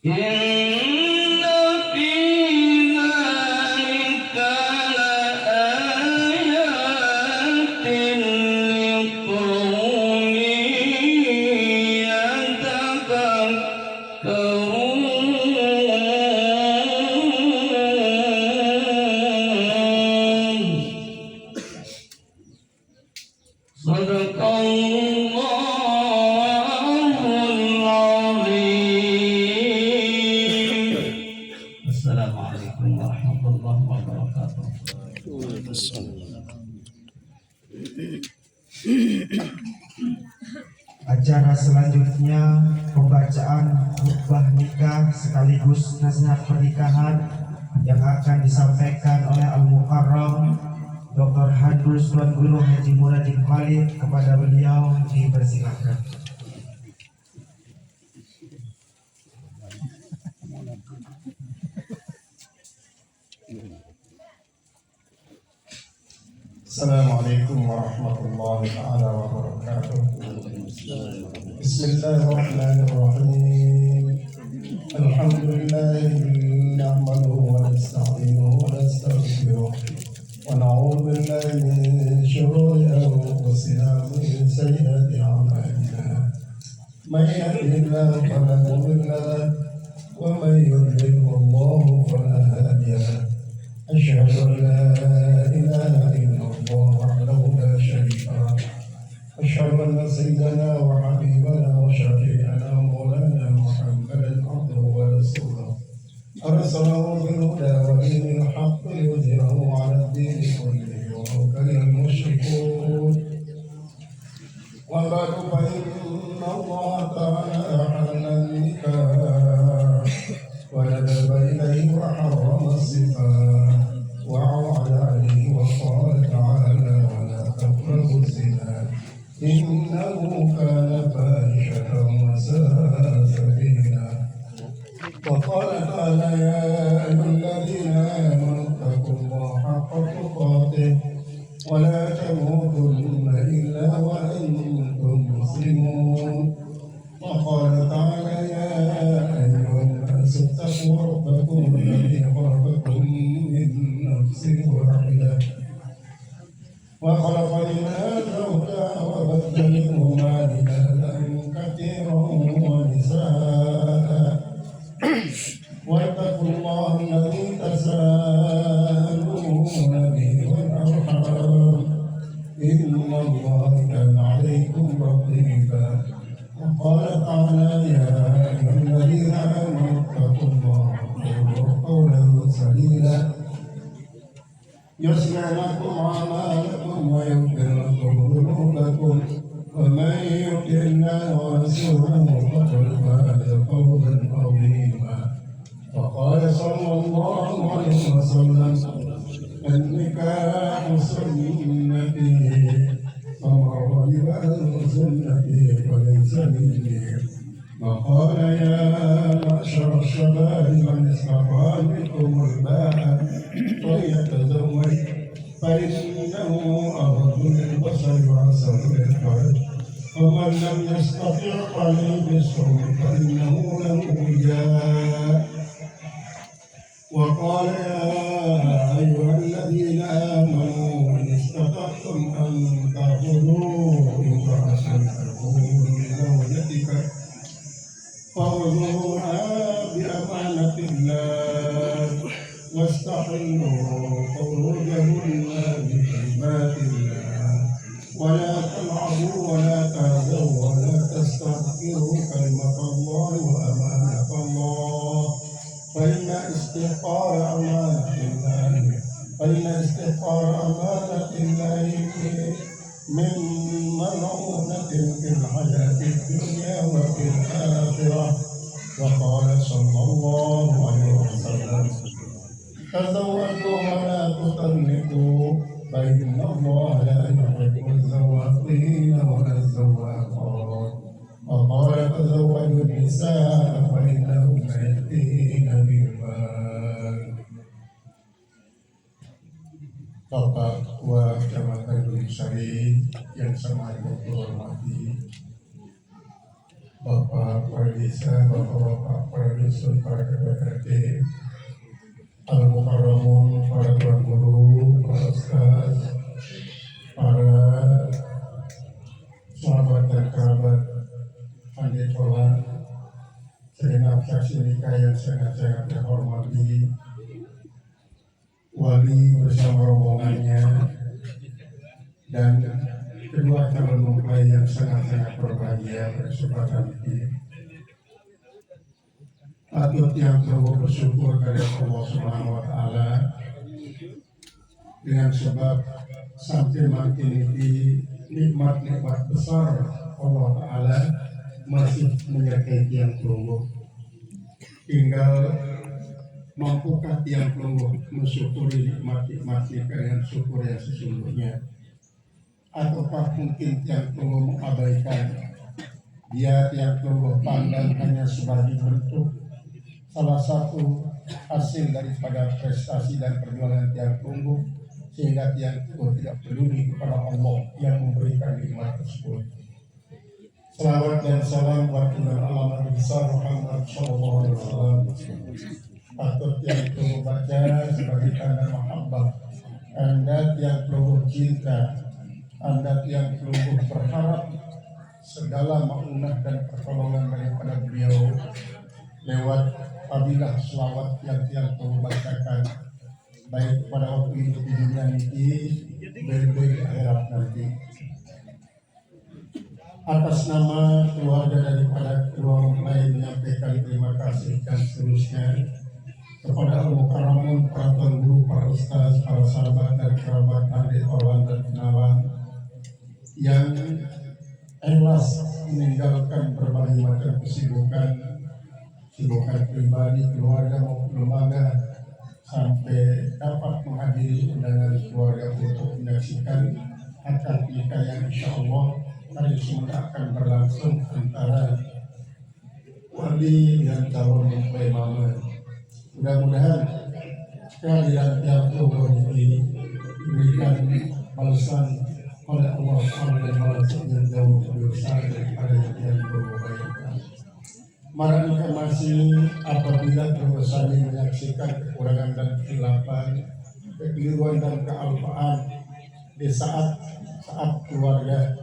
Assalamualaikum warahmatullahi wabarakatuh. Acara selanjutnya pembacaan khutbah nikah sekaligus nasihat pernikahan yang akan disampaikan oleh Al-Mukarram Dr. Hadrus Tuan Guru Haji Muradin Khalid. Kepada beliau dipersilakan. Assalamualaikum warahmatullahi wabarakatuh. Bismillahirrahmanirrahim. Alhamdulillahi nahmaduhu wa nasta'inuhu wa nastaghfiruh wa na'udzu billahi min shururi anfusina wa min sayyiati a'malina. Man yahdihillahu fala mudilla lahu wa man yudlil fala hadiya lahu. أشهد أن لا إله إلا الله وحده لا شريك له أشهد أن سيدنا وحبيبنا وشفيعنا مولانا محمدا عبده ورسوله أرسله بالهدى ودين الحق ليظهره على الدين كله ولو كره المشركون وبعد فإن الله تعالى أحل النكاح وندب إليه وحرم الصفات وعوض عليه وقال تعالى ولا تقربوا الزنا إنه كان فاحشة وساء سبيلا وقال تعالى يا أيها الذين آمنوا اتقوا الله حق تقاته ولا تموتن إلا وأنتم مسلمون وقال تعالى يا أيها الناس اتقوا ربكم الذي خلقكم من نفس واحدة وخلق منها زوجها وبث منهما رجالا كثيرا ونساء واتقوا الله الذي تساءلون به والأرحام إن الله كان عليكم رقيبا وقال تعالى يا أيها الذين آمنوا اتقوا الله وقولوا قولا سديدا يصلح لكم أعمالكم ويغفر لكم ذنوبكم ومن يطع الله ورسوله فقد فاز فوزا عظيما وقال صلى الله عليه وسلم النكاح سنتي فمن رغب عن سنتي فليس مني وقال يا معشر الشباب من استطاع منكم الباء فليتزوج فإنه أغض للبصر وأحسن للفرج ومن لم يستطع فعليه بالصوم فإنه له وجاء وقال يا أيها الذين آمنوا إن استطعتم أن تأخذوا امرأة من زوجتك فخذوها بأمانة الله واستحلوا فروجهن بكلمات الله ولا تلعبوا ولا تهزوا ولا تستغفروا كلمة الله وأمانة الله فإن استحقار أمانة الله من ملعونة في الحياة الدنيا وفي الآخرة وقال صلى الله عليه وسلم تزوجوا ولا تطلقوا فإن الله لا يحب الزواقين ولا الزواقات وقال تزوجوا النساء فإنهن يأتين بالمال. Bapak Ketua Kecamatan Gunung Sari yang sangat saya hormati, Bapak para desa, bapak-bapak para dusun, para ketua RT, al-mukarramun, para tuan guru, para ustaz, para sahabat dan kerabat pandetola, segenap saksi nikah yang sangat-sangat terhormati, wali bersama rombongannya, dan kedua calon mempelai yang sangat-sangat berbahagia berkesempatan ini. Patut yang perlu bersyukur kepada Allah Subhanahu wa Ta'ala dengan sebab sampai makin ini nikmat-nikmat besar Allah Ta'ala masih menyertai tiang tunggu. Tinggal mampukah tiang tunggu mensyukuri nikmat-nikmat dengan syukur yang sesungguhnya, ataukah mungkin tiang tunggu mengabaikan? Dia tiang tunggu pandang hanya sebagai bentuk salah satu hasil daripada prestasi dan perjuangan tiang tunggu, sehingga tiang tunggu tidak peduli kepada Allah yang memberikan nikmat tersebut. Salawat dan salam buat alam Nabi besar Muhammad Sallallahu Alaihi Wasallam. Patut tiang tunggu baca sebagai tanda mahabbah. Anda tiang tunggu cinta, Anda yang sungguh berharap segala maunah dan pertolongan daripada beliau lewat fadilah selawat yang telah bacakan, baik pada waktu hidup di dunia ini maupun di akhirat nanti. Atas nama keluarga daripada kedua mempelai menyampaikan terima kasih dan seterusnya kepada al-mukarramun, para tuan guru, para ustaz, para sahabat dan kerabat, adik, kawan dan kenalan yang ikhlas meninggalkan berbagai macam kesibukan pribadi, keluarga maupun lembaga sampai dapat menghadiri undangan keluarga untuk menyaksikan akad nikah yang insya Allah hari Jumat akan berlangsung antara wali dan calon mempelai mama. Mudah-mudahan kehadiran tiap tunggu ini diberikan balasan oleh Allah dan balasan yang jauh lebih besar daripada yang berubah. Mereka masih apabila berusaha menyaksikan kekurangan dan kesilapan, kekeliruan dan kealpaan di saat keluarga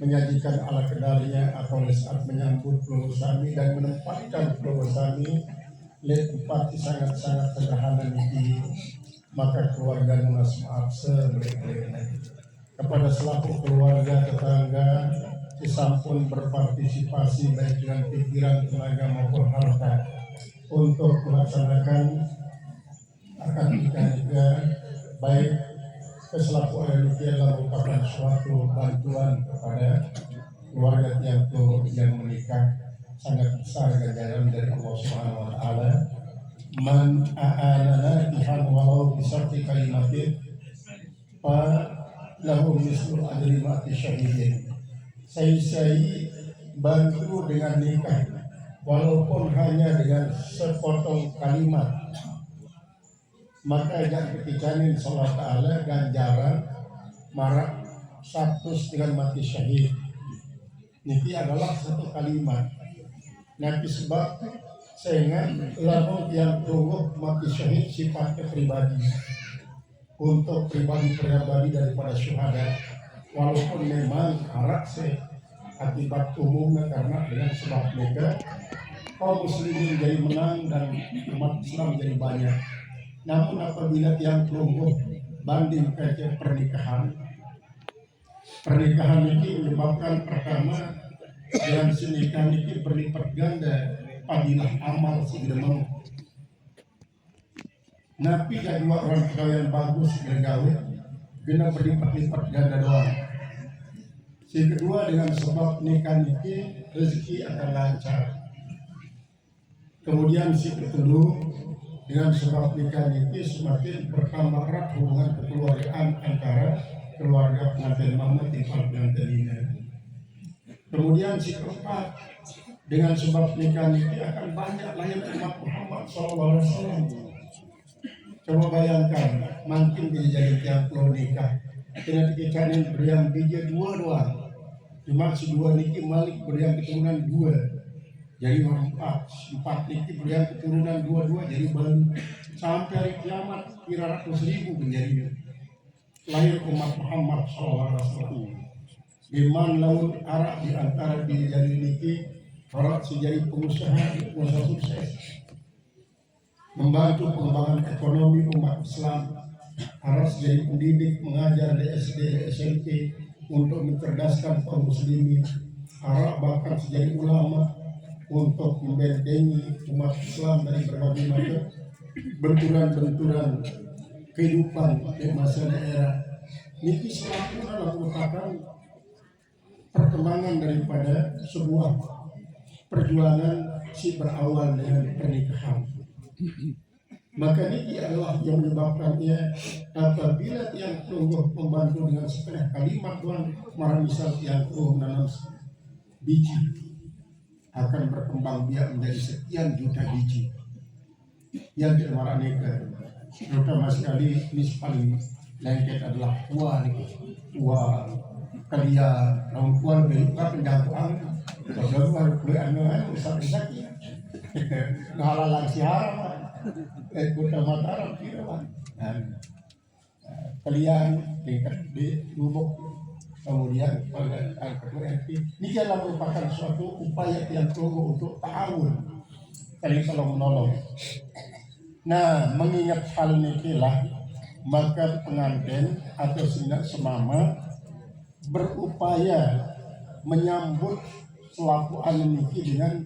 menyajikan ala kadarnya atau di saat menyambut keluarga dan menempatkan keluarga tempat sangat-sangat sederhana ini, maka keluarga lunas maaf sebelah-belahnya kepada selaku keluarga, tetangga, disampun berpartisipasi baik dengan pikiran, tenaga maupun harta untuk melaksanakan akad nikah juga, baik keselaku panitia merupakan suatu bantuan kepada keluarga yang menikah, sangat besar ganjaran dari Allah Subhanahu wa Ta'ala. Man a'anana bihan walau bisarti kalimatin fa lahu mislu ajri ma'ati syahidin. Saya bantu dengan nikah walaupun hanya dengan sepotong kalimat, maka yang ketika ini Allah Ta'ala ganjaran marak 100 dengan mati syahid. Ini adalah satu kalimat. Nanti sebab sehingga lalu yang tunggu mati syahid sifatnya pribadi, untuk pribadi daripada syuhada, walaupun memang arak akibat umumnya karena dengan sebab mereka kaum muslimin jadi menang dan umat Islam jadi banyak. Namun apabila yang tunggu banding kerja pernikahan ini menyebabkan pertama dengan senikah ini berlipat ganda padilah amal segera napi dan dua orang kalian bagus gawe guna berlipat-lipat ganda doang. Si kedua dengan sebab nikah ini rezeki akan lancar. Kemudian si kedua dengan sebab nikah ini semakin bertambah erat hubungan kekeluargaan antara keluarga pengantin mama dengan pengantin ini. Kemudian si keempat dengan sebab nikah ini akan banyak lahir umat Muhammad SAW. Coba bayangkan, makin jadi tiang pulau nikah, tidak dikikanin beriang biji dua doang. Cuma si dua niki Malik beriang keturunan dua, jadi orang empat niki beriang keturunan dua jadi baru sampai hari kiamat kira ratus ribu menjadi lahir umat Muhammad SAW. Iman laut Arab di antara diri dari niki orang sejadi pengusaha sukses, membantu pengembangan ekonomi umat Islam. Harus jadi pendidik, mengajar di SD, SMP untuk mencerdaskan kaum muslimin. Harap bahkan menjadi ulama untuk membentengi umat Islam dari berbagai macam benturan-benturan kehidupan di masa daerah. Niki selalu merupakan perkembangan daripada sebuah perjuangan si berawal dengan pernikahan. Maka ini adalah yang menyebabkannya apabila tiang tunggu membantu dengan setengah kalimat Tuhan, maka misal tiang tunggu menanam biji akan berkembang biak menjadi sekian juta biji yang dimarah nikah. Terutama sekali ini paling lengket adalah tua kalian perempuan berikut penjangkauan terlalu berkeluarga besar-besar ngalalang siaran kota Mataram kirawan kalian tingkat di Lubuk kemudian ketua RT ini adalah merupakan suatu upaya yang tunggu untuk ta'awun saling tolong menolong. Nah, mengingat hal ini lah maka pengantin atau sinak semama berupaya menyambut selaku anuniki dengan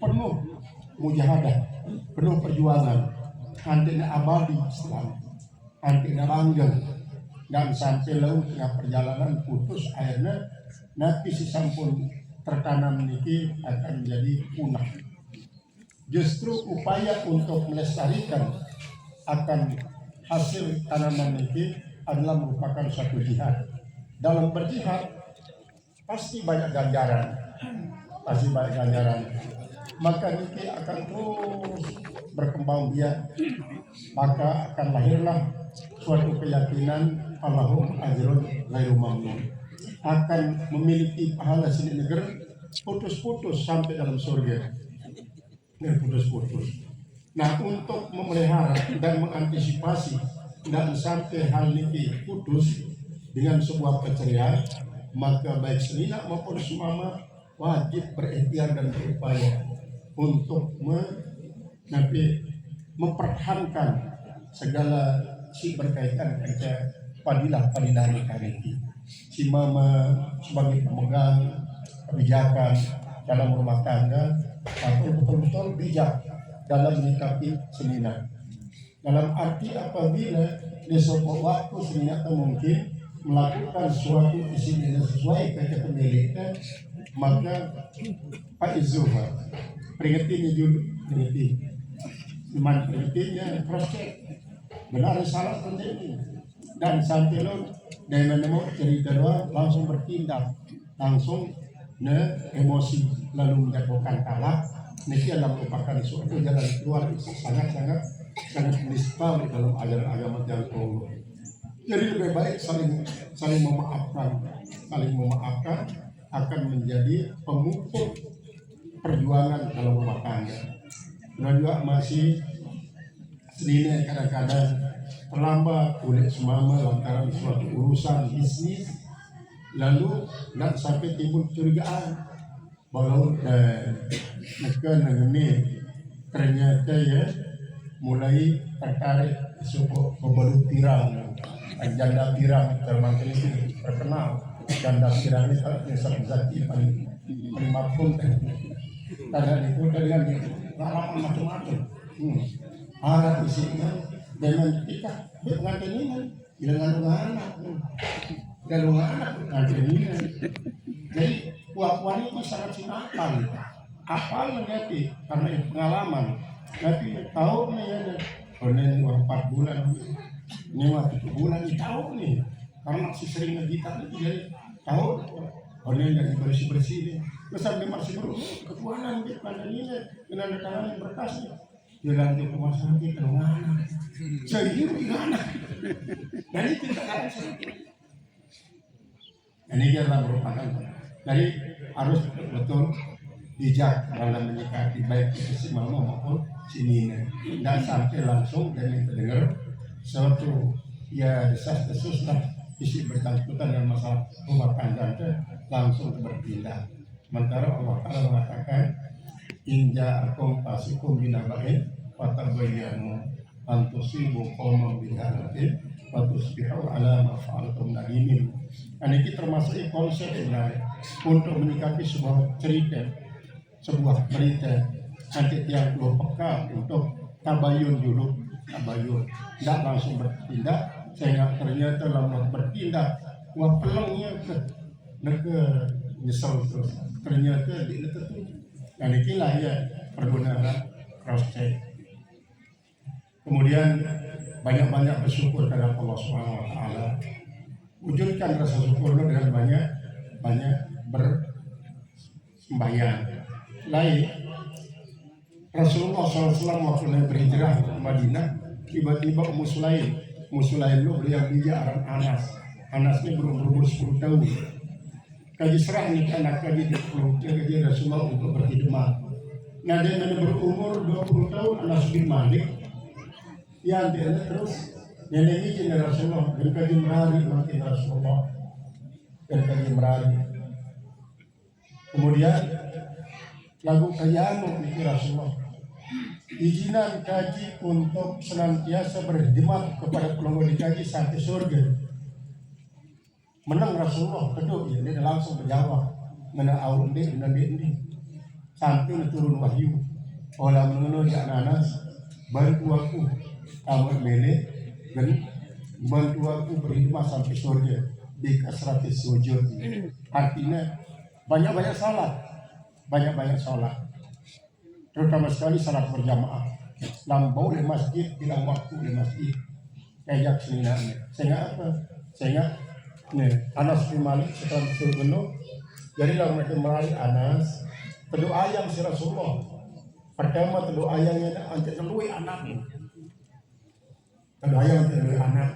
penuh mujahadah, penuh perjuangan, antina abadi Islam, antina langgeng, dan sampai lalu tengah perjalanan putus akhirnya nanti si sampun tertanam niki akan menjadi punah. Justru upaya untuk melestarikan akan hasil tanaman niki adalah merupakan suatu jihad. Dalam berjihad pasti banyak ganjaran, maka niki akan terus berkembang biak, maka akan lahirlah suatu keyakinan Allahum ajrun ghairu mamnun, akan memiliki pahala sini negeri putus-putus sampai dalam surga. Putus-putus. Nah, untuk memelihara dan mengantisipasi dan sampai hal ini putus dengan sebuah keceriaan, maka baik selina maupun semama wajib berikhtiar dan berupaya untuk mempertahankan segala si berkaitan dengan padilah nikah ini. Si mama sebagai pemegang kebijakan dalam rumah tangga atau betul-betul bijak dalam menyikapi selina. Dalam arti apabila di suatu waktu selina mungkin melakukan suatu isi yang sesuai dengan pemiliknya, maka Pak Izuha peringatin dulu, cuman peringatinnya cross check benar salah penting, dan sampai lo dari menemu cerita doa langsung bertindak, langsung emosi lalu menjatuhkan talak. Ini adalah merupakan suatu jalan keluar sangat nisbah dalam ajaran agama yang Kongo. Jadi lebih baik saling memaafkan akan menjadi pemupuk perjuangan dalam rumah tangga. Dan juga masih selina kadang-kadang terlambat oleh semama lantaran suatu urusan bisnis, lalu dan sampai timbul curigaan bahwa mereka ini ternyata ya mulai tertarik suku pembalut pirang, janda pirang termasuk itu terkenal. Janda pirang ini salah zati paling mafhum karena itu dengan pengalaman macam-macam. Anak isinya dengan kita pengantin ini dengan anak pengantin ini. Jadi puan itu sangat sinakal, apal menjadi karena pengalaman. Tapi tahu nih ya, ini 4 bulan, ini 7 bulan, tahu nih karena masih sering ngegita jadi tahu. Ini dari bersih nih, terus sampai masih ketuanan gitu, pada ini dengan tangan yang berkasnya. Jalan di rumah sakit mana? Saya hidup di mana? Dan itu tidak ada sedikit. Ini adalah merupakan Jadi harus betul bijak dalam menyikapi baik itu si mama maupun si Nina. Tidak sampai langsung dan yang terdengar suatu ya desas-desus lah isi bersangkutan dengan masalah rumah tangga itu langsung berpindah. Sementara Allah Ta'ala mengatakan inja akum pasikum binabain fatabayyanu antusibu qauman bihalatin fatusbihu ala ma fa'altum nadimin. Ini termasuk konsep sebenarnya untuk menyikapi sebuah cerita, sebuah berita nanti yang perlu peka untuk tabayun dulu, tabayun tidak langsung bertindak sehingga ternyata lama bertindak wah pelangnya ke nyesel terus ternyata di itu dan inilah ya pergunaan cross check. Kemudian banyak-banyak bersyukur kepada Allah Subhanahu Wa Taala. Wujudkan rasa syukur dengan banyak bersembahyang. Lain Rasulullah SAW waktu berhijrah ke Madinah, tiba-tiba Ummu Sulaim lu beliau bija Anas. Anas ini berumur 10 tahun. Kaji serah ini anak kaji 10 kaji Rasulullah untuk berkhidmat. Nah dia berumur 20 tahun Anas bin Malik. Ya dia terus nenek ini Rasulullah dan kaji merari makin Rasulullah dan kaji merari. Kemudian lagu kayanu mikir Rasulullah. Izinan kaji untuk senantiasa berkhidmat kepada penunggu kaji sampai surga. Menang Rasulullah kedua ya, dia langsung menjawab menang awal ini sampai turun wahyu. Olah mengenal di Anas bantu aku amal mele dan bantu aku berkhidmat sampai surga di kasratis sujud. Artinya banyak-banyak sholat, terutama sekali salat berjamaah. Lampau di masjid, bilang waktu di masjid. Kayak seninanya. Sehingga apa? Sehingga Anas bin Malik setelah disuruh penuh, jadi lah mereka meraih Anas. Teduh ayam si Rasulullah. Pertama teduh ayamnya anjak telui anaknya. Teduh ayam telui anak.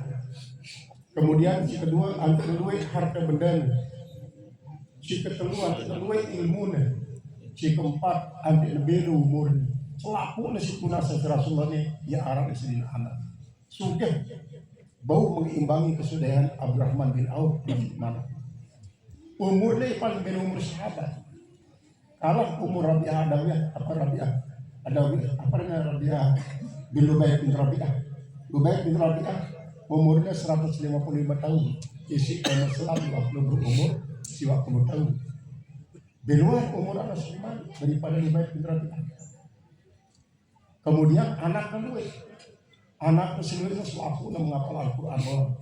Kemudian si kedua anjak telui harta benda. Si kedua anjak telui ilmu. Si keempat anjak lebih umur. Selaku si punasa si Rasulullah ini ya arah di sini anak. Sudah bau mengimbangi kesudahan Abdurrahman bin Auf di mana? Umurnya paling dari umur sahabat. Kalah umur Rabi'ah Adawiyah, apa namanya Rabi'ah bin Lubayy bin Rabi'ah. Lubayy bin Rabi'ah umurnya 155 tahun. Isi Islam waktu berumur 50 tahun. Di luar umur Anas bin Malik daripada Lubayy bin Rabi'ah. Kemudian anak kedua. Anak keseluruhnya selaku menghafal Al-Quran Allah.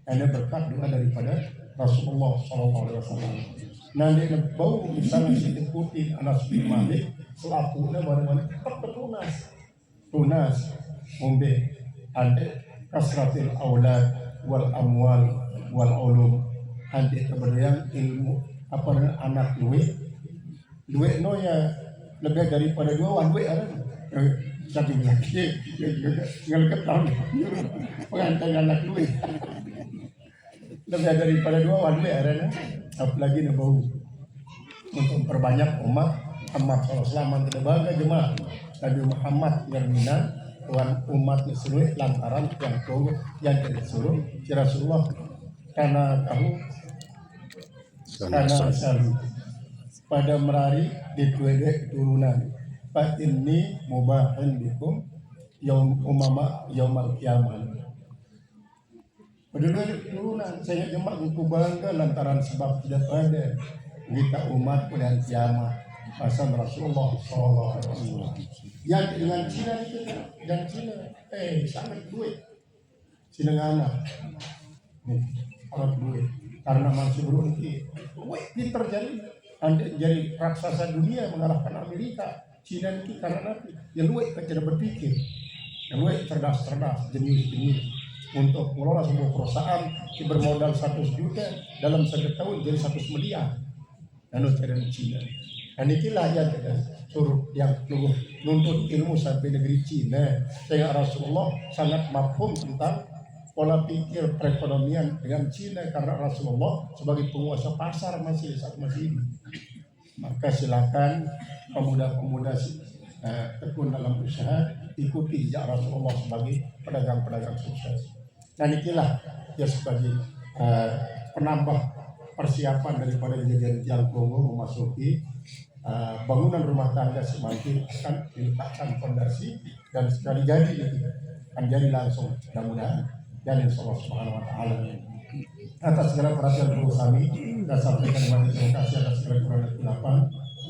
Ini berkat doa daripada Rasulullah SAW. Nanti bau misalnya si ikutin Anas bin Malik selaku mana-mana tetap tunas umbe ada kasratil aulad wal amwal wal ulum ada keberdian ilmu apa anak duit no ya lebih daripada dua duit ada satu lagi ngeleket tahun pengantin anak duit lebih daripada dua duit ada apalagi nih bau untuk memperbanyak umat Muhammad SAW tidak jemaah Nabi Muhammad yang minat Tuhan umat seluruh lantaran yang kau yang disuruh si Rasulullah karena kamu karena selalu pada merari di dua turunan Pak ini mubahan bikum yaum umama yaumal kiamat. Padahal turunan saya jemaah aku bangga lantaran sebab tidak ada kita umat dan kiamat pasal Rasulullah SAW. Yang dengan Cina itu dan Cina sangat duit Cina anak sangat duit karena masih berunti duit terjadi jadi raksasa dunia mengalahkan Amerika. Cina itu karena nanti yang duit tidak berpikir yang duit cerdas jenius untuk mengelola sebuah perusahaan yang bermodal 100 juta dalam 1 tahun jadi 100 miliar dan dari Cina. Dan itulah yang suruh yang nuntut ilmu sampai negeri Cina. Sehingga Rasulullah sangat mafhum tentang pola pikir perekonomian dengan Cina karena Rasulullah sebagai penguasa pasar masih saat masih ini. Maka silakan pemuda-pemuda tekun dalam usaha, ikuti jejak Rasulullah sebagai pedagang-pedagang sukses. Dan inilah ya sebagai penambah persiapan daripada Jalan Kongo memasuki bangunan rumah tangga semakin akan diletakkan fondasi dan sekali jadi akan jadi langsung mudah-mudahan dan insya Allah Subhanahu Wa Taala. Atas segala perhatian guru kami dan sampaikan terima kasih atas segala kekurangan kelapan.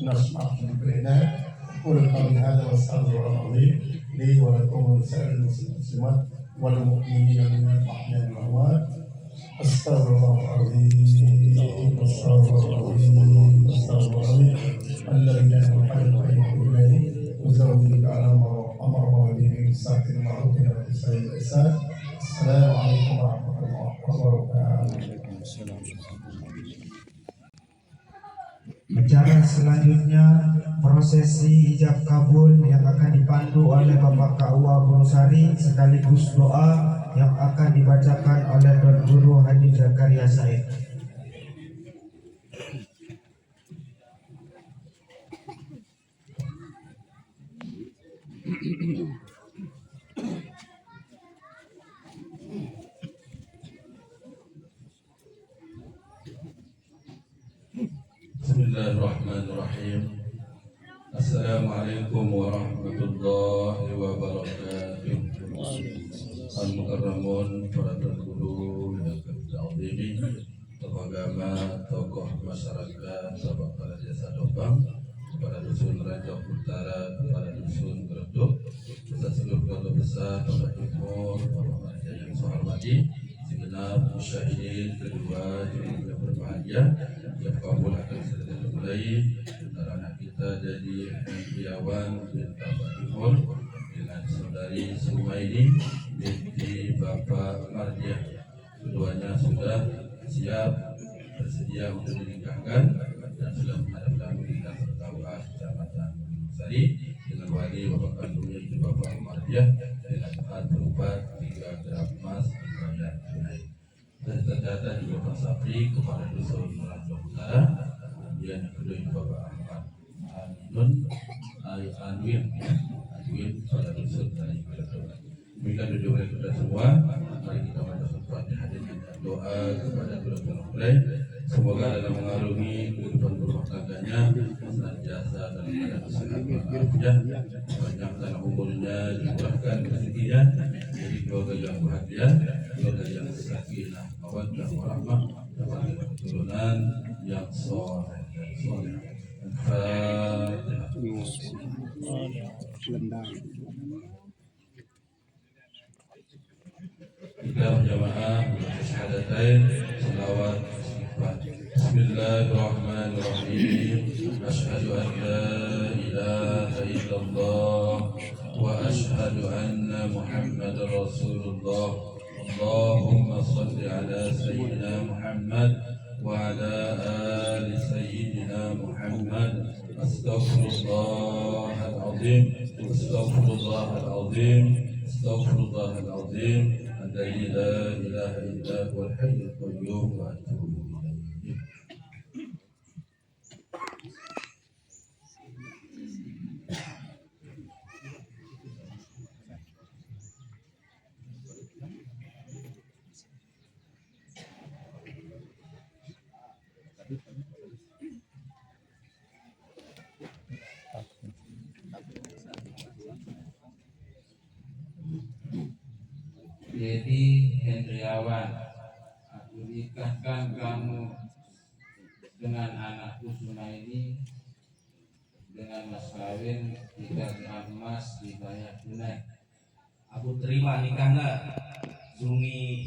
Nasmaaf berena. Qul qawli hadza wassalamualaikum li wa lakum wa lisa'il muslimat wal mu'minina minal ahya'i wal amwat. Astaghfirullahaladzim. Astaghfirullahaladzim. Astaghfirullahaladzim. Alladzi la ilaha illa huwa uzawwiju ala amara bihi sakin ma'rufin wa isa'il ihsan. Assalamualaikum warahmatullahi wabarakatuh. Acara selanjutnya prosesi ijab kabul yang akan dipandu oleh Bapak KUA Bonusari sekaligus doa yang akan dibacakan oleh Tuan Guru Haji Zakaria Said. Bismillahirrahmanirrahim. Assalamualaikum warahmatullahi wabarakatuh. Al-Mukarramun, para guru yang kami tokoh agama, tokoh masyarakat, sahabat para desa Dobang, kepada dusun Raja Utara, kepada dusun Gerduk, serta seluruh keluarga besar Bapak Timur, Bapak Raja yang saya hormati, segenap musyahidin kedua yang berbahagia, yang kabul akan segera dimulai. Antara anak kita jadi Hendriawan bin Bapak Timur dengan saudari Sumaidi binti Bapak Mardiah. Keduanya sudah siap bersedia untuk dinikahkan dan sudah menghadap kita bertawaf Kecamatan Sari dengan wali Bapak kandungnya itu Bapak Mardiah dengan hal berupa 3 gram emas dibayar tunai. Dan tercatat juga Pak Sapri kepada dusun Raja Utara. Kemudian yang kedua itu Bapak Ahmad Anwin pada dusun dari Gerduk. Demikian duduk kita semua. Mari kita membaca Fatihah dengan doa kepada Tuhan mulai. Semoga dalam mengarungi kehidupan berumah tangganya senantiasa dalam keadaan kesehatan walafiat, panjangkan umurnya, dimurahkan rezekinya, jadi keluarga yang bahagia, keluarga yang sakinah, mawaddah warahmah, dapat keturunan yang soleh dan soleh. Al-Fatihah. Kita berjamaah syahadatain, salawat, istighfar. Bismillahirrahmanirrahim. Asyhadu an la ilaha illallah wa asyhadu anna Muhammadar Rasulullah. Allahumma salli ala sayyidina Muhammad wa ala ali sayyidina Muhammad. Astaghfirullahaladzim. Astaghfirullahaladzim. Astaghfirullahaladzim. الذي لا إله إلا هو الحي القيوم وأتوب إليه. Dedi Hendriawan, aku nikahkan kamu dengan anakku Sumaidi dengan mas kawin 3 gram emas dibayar tunai. Aku terima nikahnya, Zumi.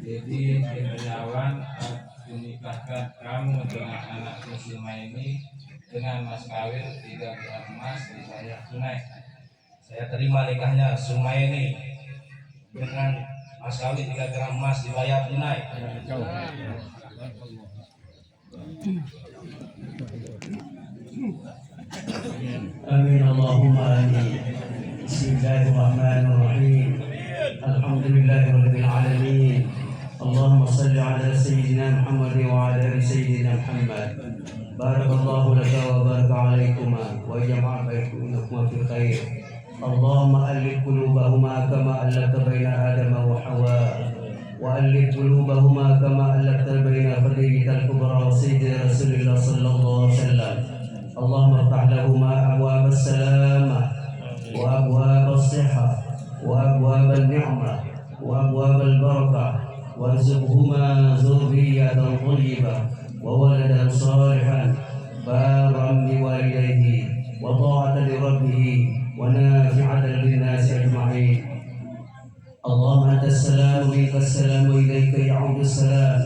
Jadi Hendriawan, aku nikahkan kamu dengan anakku Sumaidi dengan mas kawin 3 gram emas dibayar tunai. saya terima nikahnya Sumaini dengan mas kawin 3 gram emas dibayar tunai. آمين اللهم آمين. بسم الله الرحمن الرحيم. الحمد لله رب العالمين. اللهم صل على سيدنا محمد وعلى آل سيدنا محمد. بارك الله لك وبارك عليكما وجمع بينكما في الخير. اللهم ألف قلوبهما كما ألفت بين آدم وحواء، وألف قلوبهما كما ألفت بين خديجة الكبرى وسيد رسول الله صلى الله عليه وسلم. اللهم افتح لهما أبواب السلامة وأبواب الصحة وأبواب النعمة وأبواب البركة، وارزقهما ذرية طيبة وولدا صالحا بارا بوالديه وطاعة لربه ونافعة للناس أجمعين. اللهم أنت السلام ومنك السلام وإليك يعود السلام،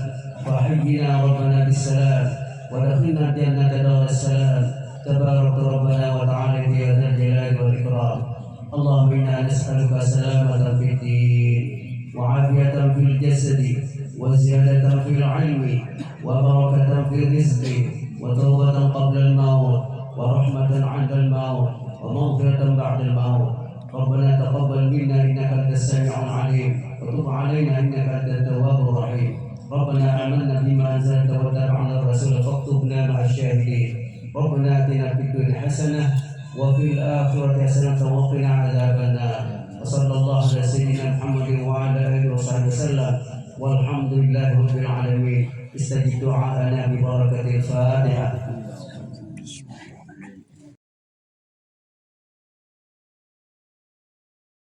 فحينا ربنا بالسلام ودخلنا الجنة دار السلام. تبارك ربنا وتعالى يا ذا الجلال والإكرام. اللهم إنا نسألك سلامة في الدين وعافية في الجسد وزيادة في العلم وبركة في الرزق وتوبة قبل الموت ورحمة عند الموت ومغفرة بعد الموت. ربنا تقبل منا إنك أنت السميع العليم وتب علينا إنك أنت التواب الرحيم. ربنا آمنا بما أنزلت واتبعنا الرسول فاكتبنا مع الشاهدين. ربنا آتنا في الدنيا حسنة وفي الآخرة حسنة وقنا عذاب النار. وصلى الله على سيدنا محمد وعلى آله وصحبه وسلم، والحمد لله رب العالمين. استجب دعاءنا ببركة الفاتحة.